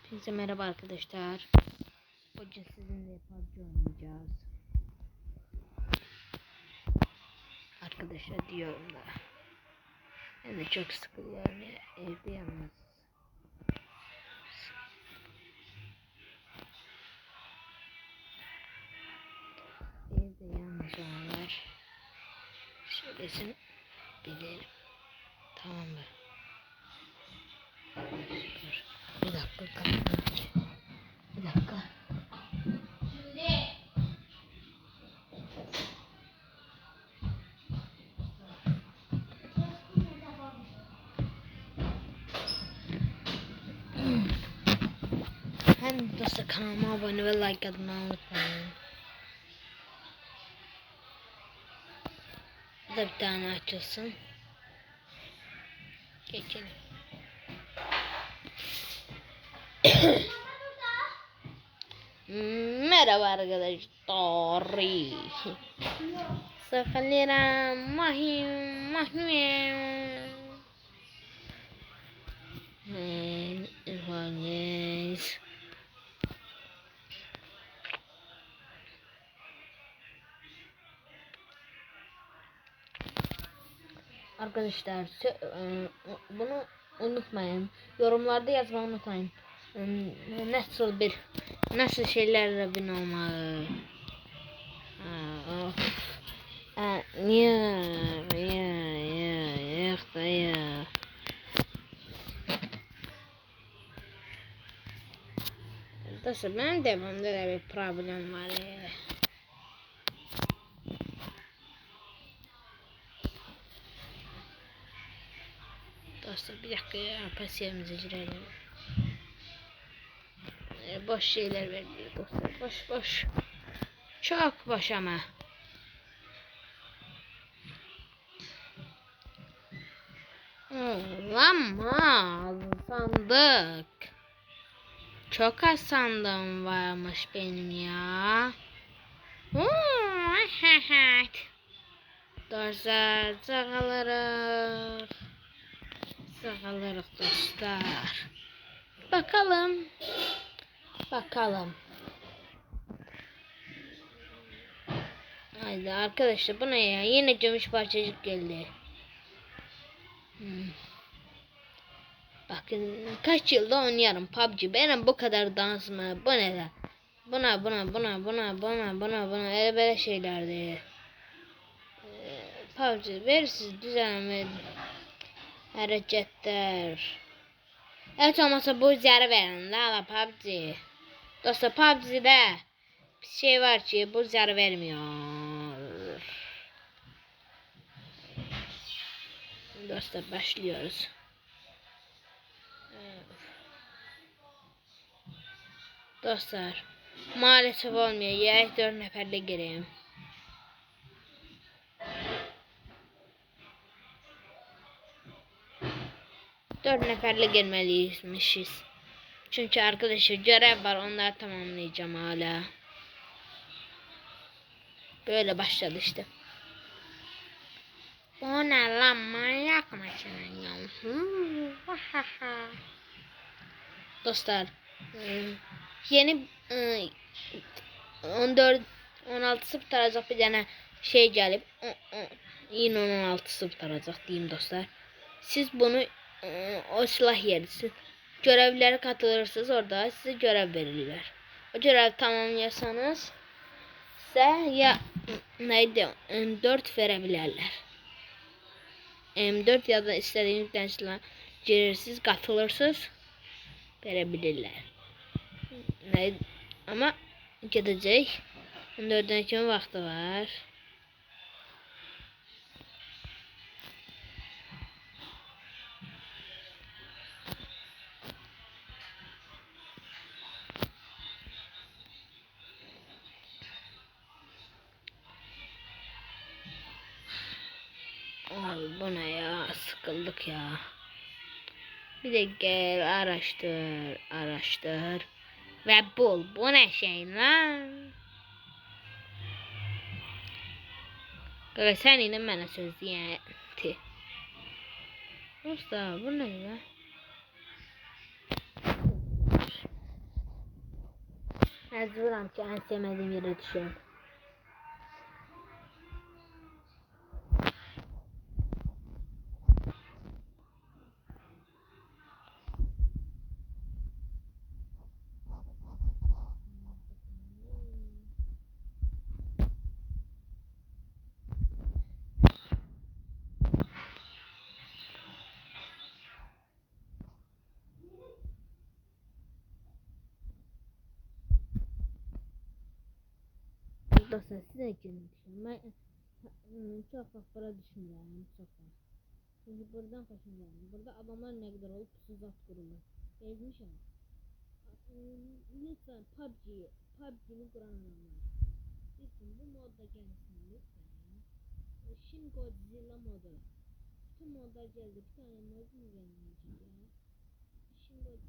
Hepinize merhaba arkadaşlar. Bugün sizinle PUBG oynayacağız. Arkadaşlar diyorum da. Ben de çok sıkılıyorum ya. Evde yalnız. Evde yalnız olanlar söylesin bilelim. Tamam mı? Bir dakika. Bir dakika. Hem dostlar kanalıma abone ve like atmayı unutmayın. Bu da bir tane açılsın. Geçelim. Merhaba arkadaşlar. Sakhalera mahim İrfaniz. Arkadaşlar bunu unutmayın. Yorumlarda yazmayı unutmayın. Nasıl şeylerle bin olmalı. Ya. Dostlar benim devamlı da bir problem var ya. Dostlar bir dakika ya, pasiyemize girelim. Boş şeyler veriyor dostlar, boş. Çok boş ama. Olamaz sandık. Çok az sandığım varmış benim ya. Dostlar sağalırız dostlar. Bakalım. Haydi arkadaşlar bu ne ya? Yine gümüş parçacık geldi. Bakın kaç yılda oynuyorum PUBG. Benim bu kadar dansıma bu ne lan? Buna öyle böyle şeylerdi. PUBG versiz düzenleme hareketler. Evet olmasa bu üzeri verin la PUBG. Dostlar PUBG'de bir şey var ki bu üzeri vermiyor. Dostlar başlıyoruz. Dostlar maalesef olmuyor. Ya 4 neferle gireyim. Dört neferle girmeliymişiz. Çünkü arkadaşlar görev var, onları tamamlayacağım hala. Böyle başladı işte. Bu ne lan, manyak mısın ya? Dostlar yeni 14 16 sıfıracak bir tane şey gelip yine 16 sıfıracak diyeyim dostlar. Siz bunu o silah yerisi görevlere katılırsınız, orada size görev verirler. O görev tamamlayasanız size ya neydi M4 verebilirler. M4 ya da istediğiniz bir silah girirsiniz, katılırsınız, verebilirler. Neydi? Ama gidecek. 14'den 2 vakti var. Abi bu ne ya, sıkıldık ya. Bir de gel araştır ve bul. Bu ne şey lan? Kaka sen yine bana söz diyeti. Usta bu ne ya? Məcburam ki, ən sevmədiyim yerə düşürəm. Dostlar, sizə gün düşürəm. Mən çox vaxt bura düşmürəm, çox vaxt. Çünki buradan xoşum gəlmir. Burada adamlar nə qədər olub tuzak qurulur. Bezmişəm. Lütfen PUBG'ni kuran adamlar. Lütfen bu modda gelsin lütfen ya. Shin Godzilla modu. Bütün modlar geldi. Bir tane mod mu gelmeyecek ya? Shin Godzilla